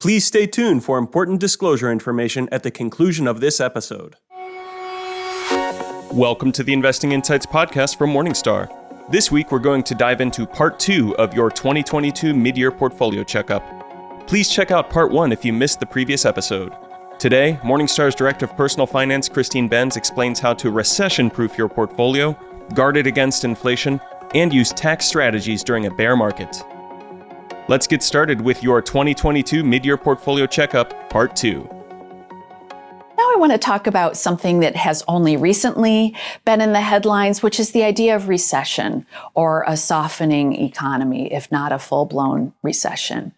Please stay tuned for important disclosure information at the conclusion of this episode. Welcome to the Investing Insights podcast from Morningstar. This week, we're going to dive into part 2 of your 2022 Midyear Portfolio Checkup. Please check out part 1 if you missed the previous episode. Today, Morningstar's Director of Personal Finance, Christine Benz, explains how to recession-proof your portfolio, guard it against inflation, and use tax strategies during a bear market. Let's get started with your 2022 Midyear Portfolio Checkup, Part 2. Now I want to talk about something that has only recently been in the headlines, which is the idea of recession or a softening economy, if not a full-blown recession.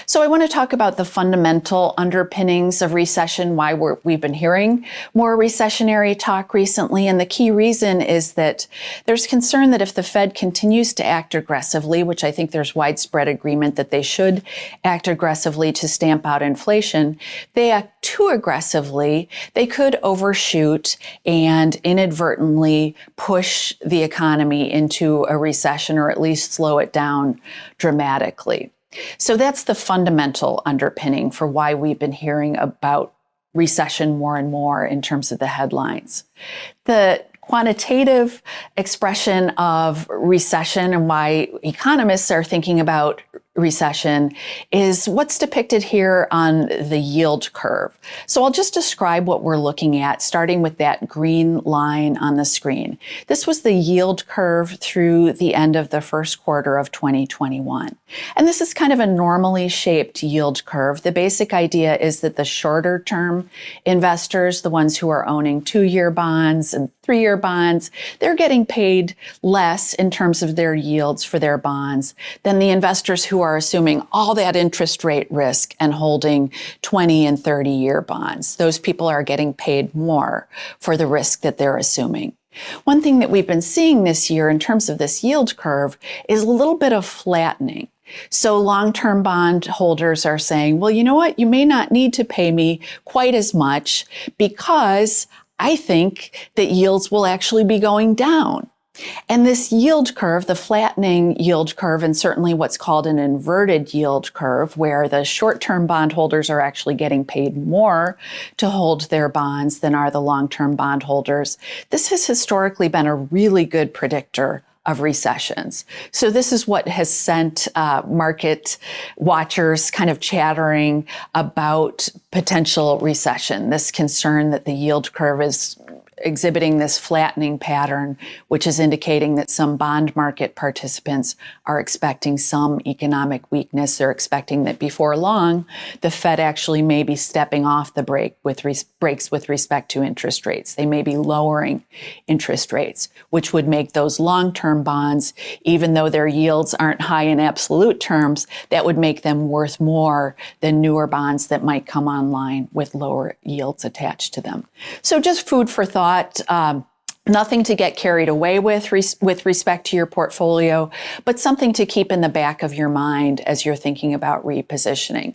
So I want to talk about the fundamental underpinnings of recession, why we've been hearing more recessionary talk recently. And the key reason is that there's concern that if the Fed continues to act aggressively, which I think there's widespread agreement that they should act aggressively to stamp out inflation, they act too aggressively, they could overshoot and inadvertently push the economy into a recession or at least slow it down dramatically. So that's the fundamental underpinning for why we've been hearing about recession more and more in terms of the headlines. The quantitative expression of recession and why economists are thinking about recession is what's depicted here on the yield curve. So I'll just describe what we're looking at, starting with that green line on the screen. This was the yield curve through the end of the first quarter of 2021. And this is kind of a normally shaped yield curve. The basic idea is that the shorter term investors, the ones who are owning 2-year bonds and 3-year bonds, they're getting paid less in terms of their yields for their bonds than the investors who are assuming all that interest rate risk and holding 20 and 30-year bonds. Those people are getting paid more for the risk that they're assuming. One thing that we've been seeing this year in terms of this yield curve is a little bit of flattening. So long-term bond holders are saying, well, you know what? You may not need to pay me quite as much because I think that yields will actually be going down. And this yield curve, the flattening yield curve, and certainly what's called an inverted yield curve, where the short-term bondholders are actually getting paid more to hold their bonds than are the long-term bondholders, this has historically been a really good predictor of recessions. So this is what has sent market watchers kind of chattering about potential recession, this concern that the yield curve is exhibiting this flattening pattern, which is indicating that some bond market participants are expecting some economic weakness. They're expecting that before long, the Fed actually may be stepping off the brakes with respect to interest rates. They may be lowering interest rates, which would make those long-term bonds, even though their yields aren't high in absolute terms, that would make them worth more than newer bonds that might come online with lower yields attached to them. So just food for thought. Nothing to get carried away with respect to your portfolio, but something to keep in the back of your mind as you're thinking about repositioning.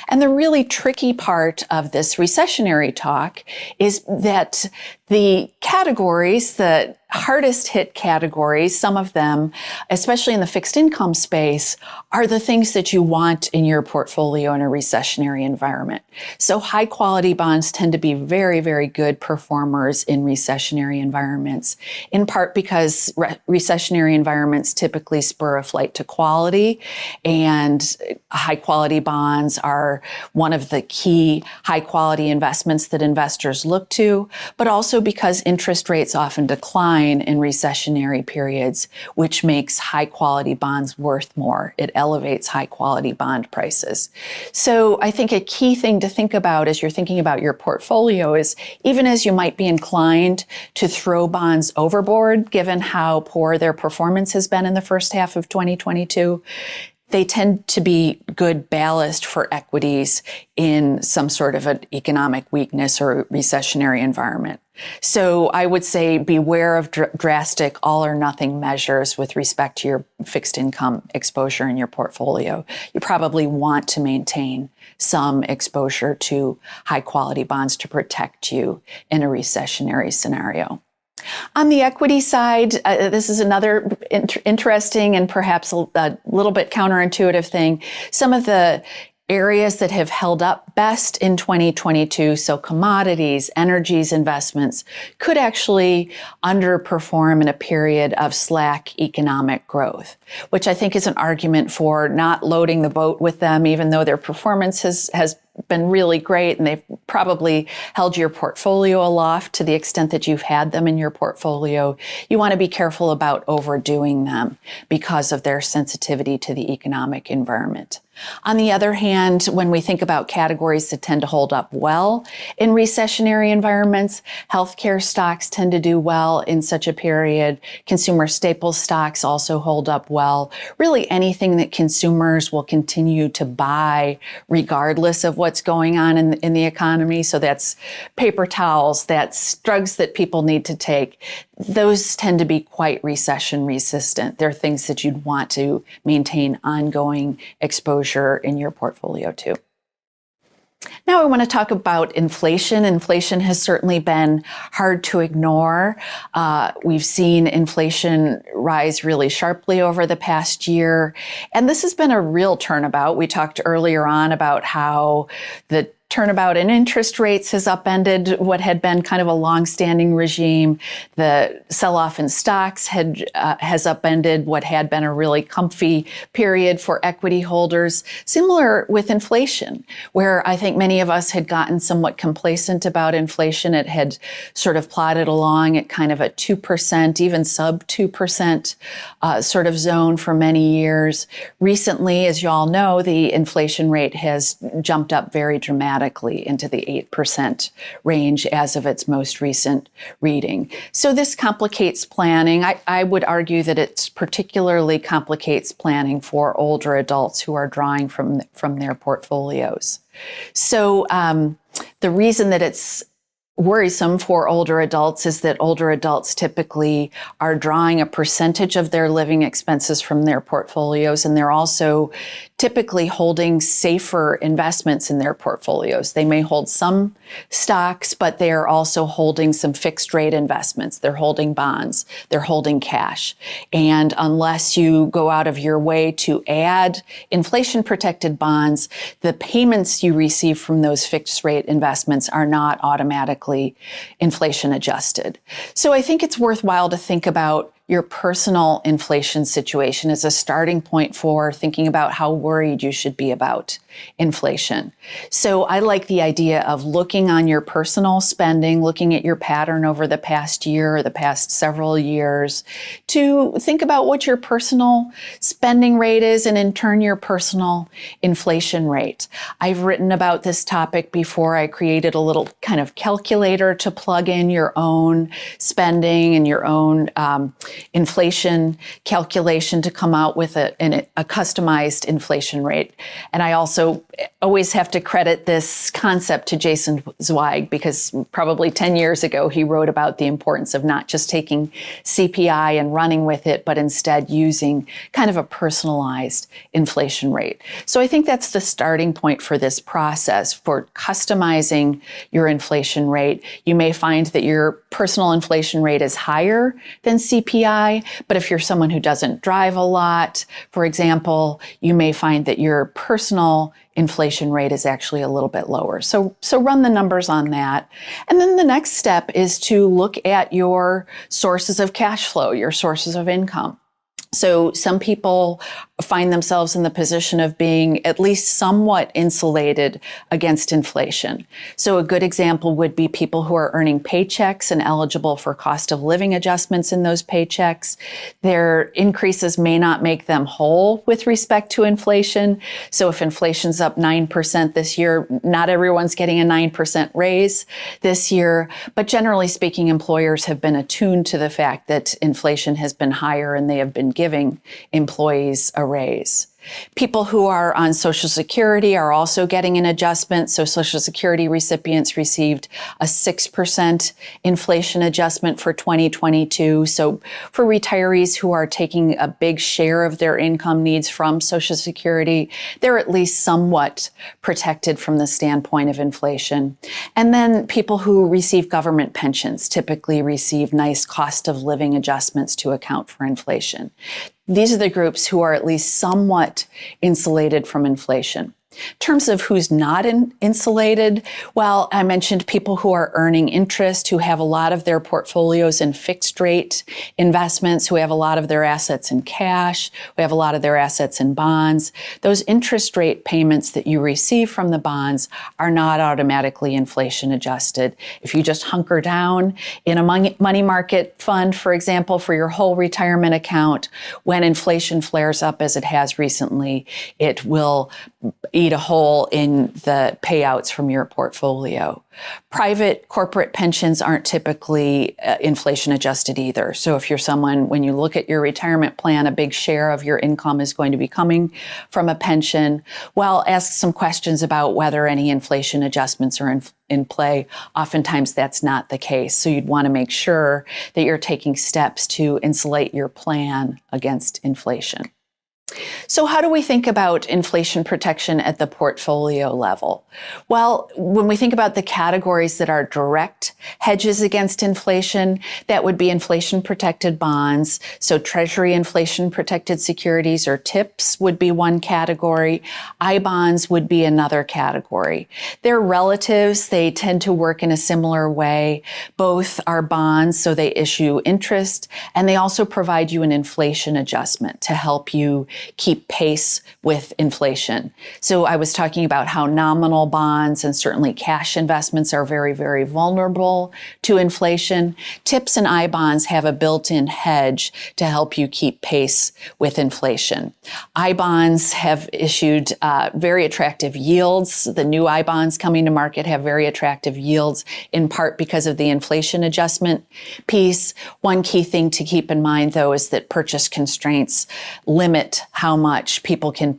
And the really tricky part of this recessionary talk is that the categories, the hardest hit categories, some of them, especially in the fixed income space, are the things that you want in your portfolio in a recessionary environment. So high quality bonds tend to be very, very good performers in recessionary environments, in part because recessionary environments typically spur a flight to quality, and high quality bonds are one of the key high quality investments that investors look to, but also because interest rates often decline in recessionary periods, which makes high quality bonds worth more. It elevates high quality bond prices. So I think a key thing to think about as you're thinking about your portfolio is, even as you might be inclined to throw bonds overboard, given how poor their performance has been in the first half of 2022, they tend to be good ballast for equities in some sort of an economic weakness or recessionary environment. So I would say beware of drastic all or nothing measures with respect to your fixed income exposure in your portfolio. You probably want to maintain some exposure to high quality bonds to protect you in a recessionary scenario. On the equity side, this is another interesting and perhaps a little bit counterintuitive thing. Some of the areas that have held up best in 2022, so commodities, energies, investments, could actually underperform in a period of slack economic growth, which I think is an argument for not loading the boat with them, even though their performance has been really great and they've probably held your portfolio aloft to the extent that you've had them in your portfolio. You want to be careful about overdoing them because of their sensitivity to the economic environment. On the other hand, when we think about categories that tend to hold up well in recessionary environments, healthcare stocks tend to do well in such a period. Consumer staples stocks also hold up well. Really anything that consumers will continue to buy regardless of what's going on in the economy. So that's paper towels, that's drugs that people need to take. Those tend to be quite recession resistant. They're things that you'd want to maintain ongoing exposure in your portfolio too. Now I want to talk about inflation. Inflation has certainly been hard to ignore. We've seen inflation rise really sharply over the past year. And this has been a real turnabout. We talked earlier on about how the turnabout in interest rates has upended what had been kind of a long-standing regime. The sell-off in stocks has upended what had been a really comfy period for equity holders. Similar with inflation, where I think many of us had gotten somewhat complacent about inflation. It had sort of plodded along at kind of a 2%, even sub 2% sort of zone for many years. Recently, as you all know, the inflation rate has jumped up very dramatically into the 8% range as of its most recent reading. So this complicates planning. I would argue that it particularly complicates planning for older adults who are drawing from their portfolios. So the reason that it's worrisome for older adults is that older adults typically are drawing a percentage of their living expenses from their portfolios, and they're also typically holding safer investments in their portfolios. They may hold some stocks, but they are also holding some fixed rate investments. They're holding bonds, they're holding cash. And unless you go out of your way to add inflation protected bonds, the payments you receive from those fixed rate investments are not automatically inflation adjusted. So I think it's worthwhile to think about your personal inflation situation as a starting point for thinking about how worried you should be about inflation. So I like the idea of looking on your personal spending, looking at your pattern over the past year or the past several years to think about what your personal spending rate is and in turn your personal inflation rate. I've written about this topic before. I created a little kind of calculator to plug in your own spending and your own inflation calculation to come out with a customized inflation rate. And I also always have to credit this concept to Jason Zweig, because probably 10 years ago, he wrote about the importance of not just taking CPI and running with it, but instead using kind of a personalized inflation rate. So I think that's the starting point for this process for customizing your inflation rate. You may find that your personal inflation rate is higher than CPI, but if you're someone who doesn't drive a lot, for example, you may find that your personal inflation rate is actually a little bit lower. So run the numbers on that. And then the next step is to look at your sources of cash flow, your sources of income. So some people find themselves in the position of being at least somewhat insulated against inflation. So a good example would be people who are earning paychecks and eligible for cost of living adjustments in those paychecks. Their increases may not make them whole with respect to inflation. So if inflation's up 9% this year, not everyone's getting a 9% raise this year. But generally speaking, employers have been attuned to the fact that inflation has been higher and they have been giving employees a raise. People who are on Social Security are also getting an adjustment. So Social Security recipients received a 6% inflation adjustment for 2022. So for retirees who are taking a big share of their income needs from Social Security, they're at least somewhat protected from the standpoint of inflation. And then people who receive government pensions typically receive nice cost of living adjustments to account for inflation. These are the groups who are at least somewhat insulated from inflation. In terms of who's not insulated, well, I mentioned people who are earning interest, who have a lot of their portfolios in fixed rate investments, who have a lot of their assets in cash, who have a lot of their assets in bonds. Those interest rate payments that you receive from the bonds are not automatically inflation adjusted. If you just hunker down in a money market fund, for example, for your whole retirement account, when inflation flares up as it has recently, it will eat a hole in the payouts from your portfolio. Private corporate pensions aren't typically inflation adjusted either. So if you're someone, when you look at your retirement plan, a big share of your income is going to be coming from a pension, well, ask some questions about whether any inflation adjustments are in play. Oftentimes that's not the case. So you'd want to make sure that you're taking steps to insulate your plan against inflation. So how do we think about inflation protection at the portfolio level? Well, when we think about the categories that are direct hedges against inflation, that would be inflation protected bonds. So Treasury inflation protected securities, or TIPS, would be one category. I-bonds would be another category. They're relatives. They tend to work in a similar way. Both are bonds, so they issue interest, and they also provide you an inflation adjustment to help you keep pace with inflation. So I was talking about how nominal bonds and certainly cash investments are very, very vulnerable to inflation. TIPS and I-bonds have a built-in hedge to help you keep pace with inflation. I-bonds have issued very attractive yields. The new I-bonds coming to market have very attractive yields, in part because of the inflation adjustment piece. One key thing to keep in mind, though, is that purchase constraints limit how much people can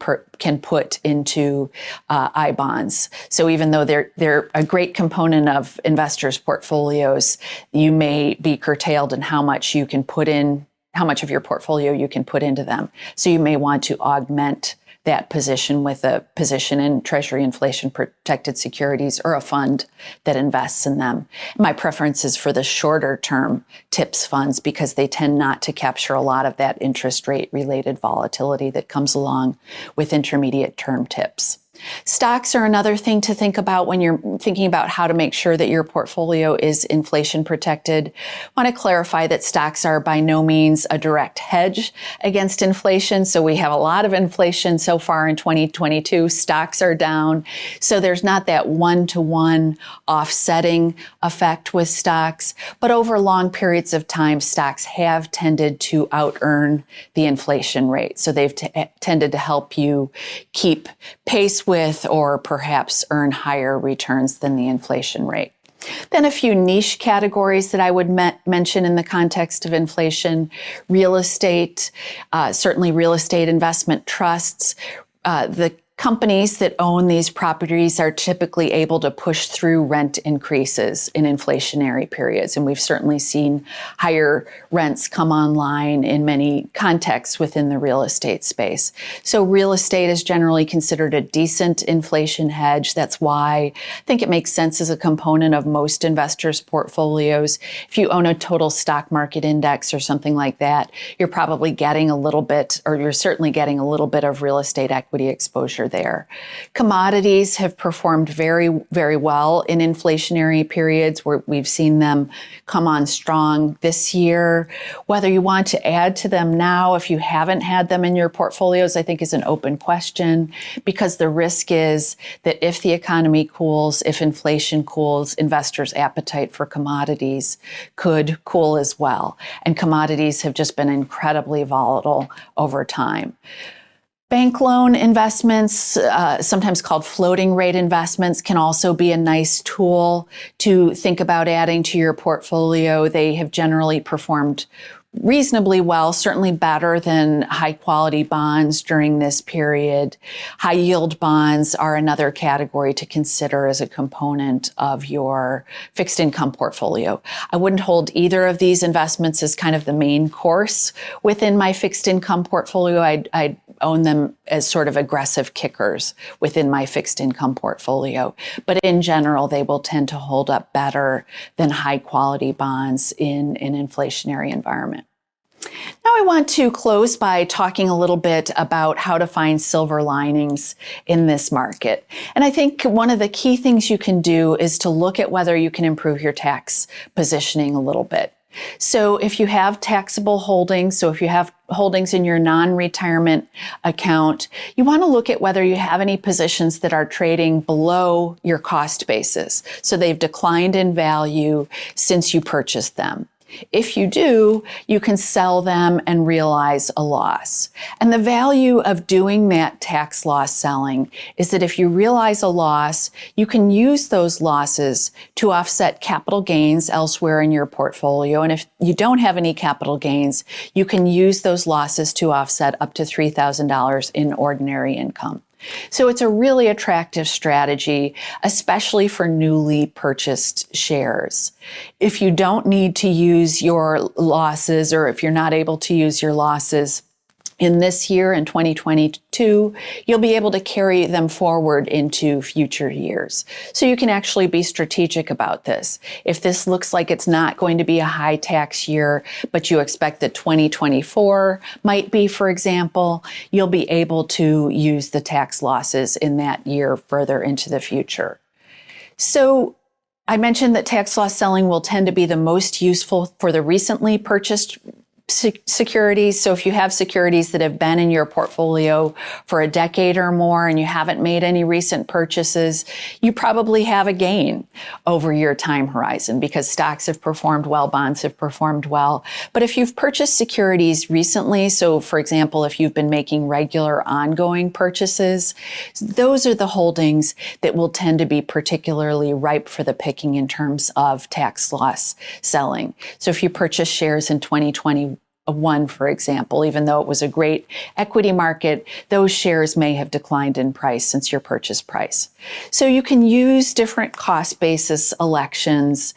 put into I-bonds. So even though they're a great component of investors' portfolios, you may be curtailed in how much you can put in, how much of your portfolio you can put into them. So you may want to augment that position with a position in Treasury inflation protected securities or a fund that invests in them. My preference is for the shorter term TIPS funds because they tend not to capture a lot of that interest rate related volatility that comes along with intermediate term TIPS. Stocks are another thing to think about when you're thinking about how to make sure that your portfolio is inflation protected. I want to clarify that stocks are by no means a direct hedge against inflation. So we have a lot of inflation so far in 2022. Stocks are down. So there's not that one-to-one offsetting effect with stocks. But over long periods of time, stocks have tended to out-earn the inflation rate. So they've tended to help you keep pace with or perhaps earn higher returns than the inflation rate. Then a few niche categories that I would mention in the context of inflation: real estate, certainly real estate investment trusts. The companies that own these properties are typically able to push through rent increases in inflationary periods. And we've certainly seen higher rents come online in many contexts within the real estate space. So real estate is generally considered a decent inflation hedge. That's why I think it makes sense as a component of most investors' portfolios. If you own a total stock market index or something like that, you're probably getting a little bit, or you're certainly getting a little bit of real estate equity exposure there. Commodities have performed very, very well in inflationary periods where we've seen them come on strong this year. Whether you want to add to them now, if you haven't had them in your portfolios, I think is an open question, because the risk is that if the economy cools, if inflation cools, investors' appetite for commodities could cool as well. And commodities have just been incredibly volatile over time. Bank loan investments, sometimes called floating rate investments, can also be a nice tool to think about adding to your portfolio. They have generally performed reasonably well, certainly better than high quality bonds during this period. High yield bonds are another category to consider as a component of your fixed income portfolio. I wouldn't hold either of these investments as kind of the main course within my fixed income portfolio. I'd own them as sort of aggressive kickers within my fixed income portfolio. But in general, they will tend to hold up better than high quality bonds in an inflationary environment. Now I want to close by talking a little bit about how to find silver linings in this market. And I think one of the key things you can do is to look at whether you can improve your tax positioning a little bit. So if you have taxable holdings, so if you have holdings in your non-retirement account, you want to look at whether you have any positions that are trading below your cost basis. So they've declined in value since you purchased them. If you do, you can sell them and realize a loss. And the value of doing that tax loss selling is that if you realize a loss, you can use those losses to offset capital gains elsewhere in your portfolio. And if you don't have any capital gains, you can use those losses to offset up to $3,000 in ordinary income. So it's a really attractive strategy, especially for newly purchased shares. If you don't need to use your losses, or if you're not able to use your losses in this year, in 2022, you'll be able to carry them forward into future years. So you can actually be strategic about this. If this looks like it's not going to be a high tax year, but you expect that 2024 might be, for example, you'll be able to use the tax losses in that year further into the future. So I mentioned that tax loss selling will tend to be the most useful for the recently purchased securities. So if you have securities that have been in your portfolio for a decade or more and you haven't made any recent purchases, you probably have a gain over your time horizon because stocks have performed well, bonds have performed well. But if you've purchased securities recently, so for example, if you've been making regular ongoing purchases, those are the holdings that will tend to be particularly ripe for the picking in terms of tax loss selling. So if you purchase shares in 2021, for example, even though it was a great equity market, those shares may have declined in price since your purchase price. So you can use different cost basis elections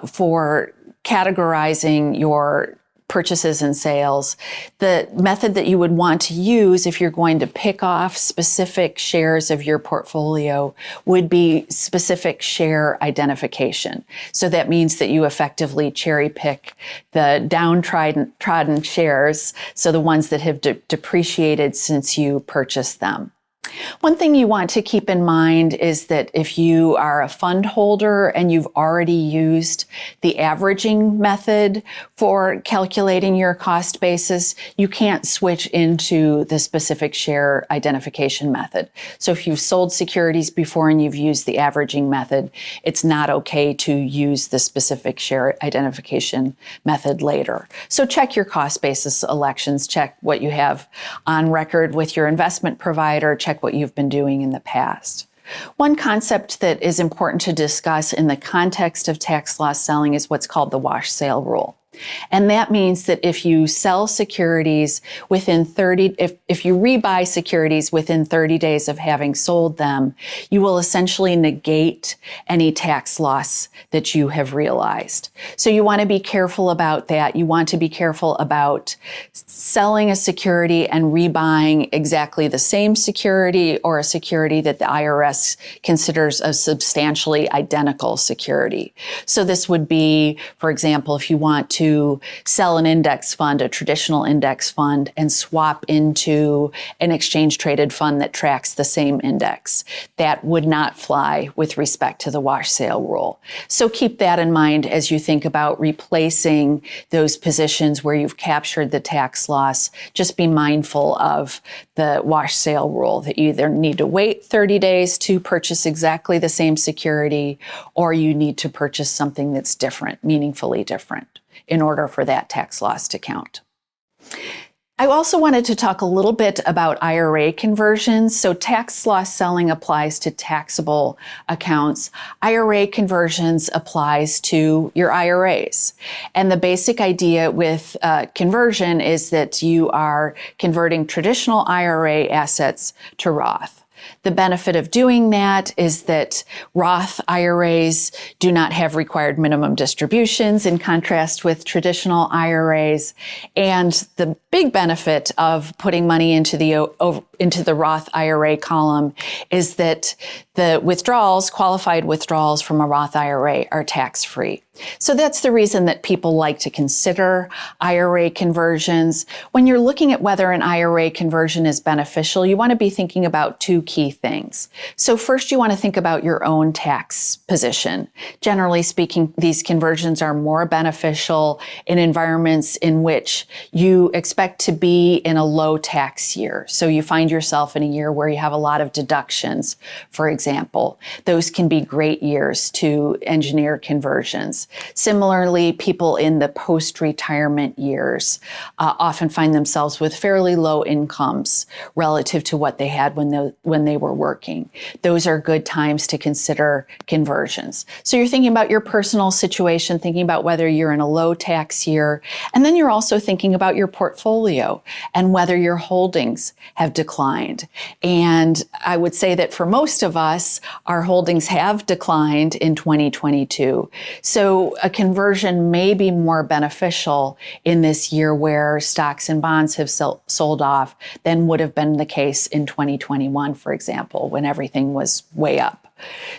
for categorizing your purchases and sales. The method that you would want to use if you're going to pick off specific shares of your portfolio would be specific share identification. So that means that you effectively cherry pick the downtrodden shares, so the ones that have depreciated since you purchased them. One thing you want to keep in mind is that if you are a fund holder and you've already used the averaging method for calculating your cost basis, you can't switch into the specific share identification method. So if you've sold securities before and you've used the averaging method, it's not okay to use the specific share identification method later. So check your cost basis elections, check what you have on record with your investment provider, check what you've been doing in the past. One concept that is important to discuss in the context of tax loss selling is what's called the wash sale rule. And that means that if you sell securities within if you rebuy securities within 30 days of having sold them, you will essentially negate any tax loss that you have realized. So you want to be careful about that. You want to be careful about selling a security and rebuying exactly the same security or a security that the IRS considers a substantially identical security. So this would be, for example, if you want to sell an index fund, a traditional index fund, and swap into an exchange traded fund that tracks the same index. That would not fly with respect to the wash sale rule. So keep that in mind as you think about replacing those positions where you've captured the tax loss. Just be mindful of the wash sale rule that you either need to wait 30 days to purchase exactly the same security, or you need to purchase something that's different, meaningfully different, in order for that tax loss to count. I also wanted to talk a little bit about IRA conversions. So tax loss selling applies to taxable accounts. IRA conversions applies to your IRAs. And the basic idea with conversion is that you are converting traditional IRA assets to Roth. The benefit of doing that is that Roth IRAs do not have required minimum distributions in contrast with traditional IRAs. And the big benefit of putting money into the into the Roth IRA column is that the withdrawals, qualified withdrawals from a Roth IRA, are tax-free. So that's the reason that people like to consider IRA conversions. When you're looking at whether an IRA conversion is beneficial, you want to be thinking about two key things. So first, you want to think about your own tax position. Generally speaking, these conversions are more beneficial in environments in which you expect to be in a low tax year. So you find yourself in a year where you have a lot of deductions, for example. Those can be great years to engineer conversions. Similarly, people in the post-retirement years often find themselves with fairly low incomes relative to what they had when they were working. Those are good times to consider conversions. So you're thinking about your personal situation, thinking about whether you're in a low tax year, and then you're also thinking about your portfolio and whether your holdings have declined. And I would say that for most of us, our holdings have declined in 2022. So a conversion may be more beneficial in this year where stocks and bonds have sold off than would have been the case in 2021, for example, when everything was way up.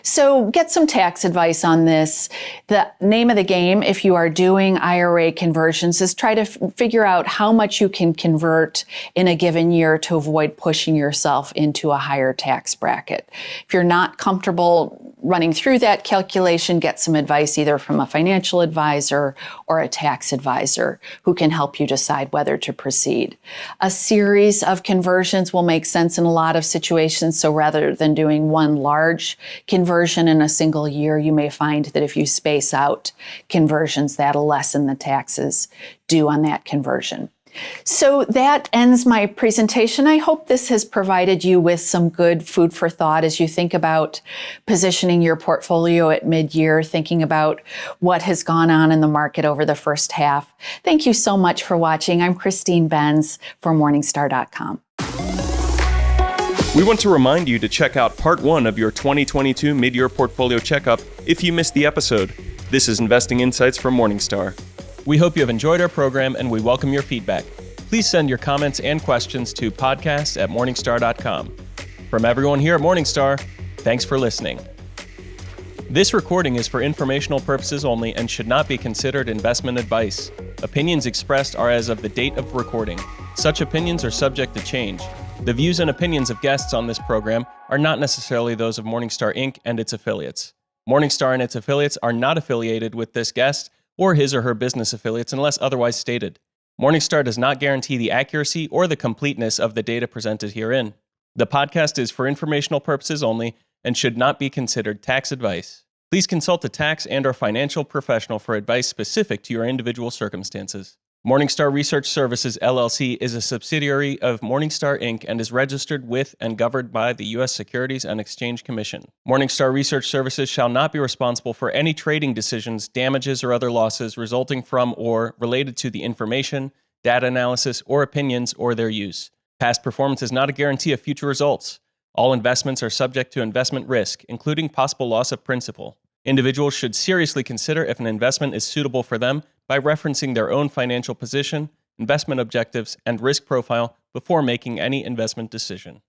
So get some tax advice on this. The name of the game, if you are doing IRA conversions, is try to figure out how much you can convert in a given year to avoid pushing yourself into a higher tax bracket. If you're not comfortable running through that calculation, get some advice either from a financial advisor or a tax advisor who can help you decide whether to proceed. A series of conversions will make sense in a lot of situations. So rather than doing one large conversion in a single year, you may find that if you space out conversions, that'll lessen the taxes due on that conversion. So that ends my presentation. I hope this has provided you with some good food for thought as you think about positioning your portfolio at mid-year, thinking about what has gone on in the market over the first half. Thank you so much for watching. I'm Christine Benz for Morningstar.com. We want to remind you to check out part 1 of your 2022 Midyear Portfolio Checkup if you missed the episode. This is Investing Insights from Morningstar. We hope you have enjoyed our program and we welcome your feedback. Please send your comments and questions to podcasts@morningstar.com. From everyone here at Morningstar, thanks for listening. This recording is for informational purposes only and should not be considered investment advice. Opinions expressed are as of the date of recording. Such opinions are subject to change. The views and opinions of guests on this program are not necessarily those of Morningstar Inc. and its affiliates. Morningstar and its affiliates are not affiliated with this guest or his or her business affiliates unless otherwise stated. Morningstar does not guarantee the accuracy or the completeness of the data presented herein. The podcast is for informational purposes only and should not be considered tax advice. Please consult a tax and/or financial professional for advice specific to your individual circumstances. Morningstar Research Services, LLC is a subsidiary of Morningstar Inc. and is registered with and governed by the U.S. Securities and Exchange Commission. Morningstar Research Services shall not be responsible for any trading decisions, damages, or other losses resulting from or related to the information, data analysis, or opinions or their use. Past performance is not a guarantee of future results. All investments are subject to investment risk, including possible loss of principal. Individuals should seriously consider if an investment is suitable for them by referencing their own financial position, investment objectives, and risk profile before making any investment decision.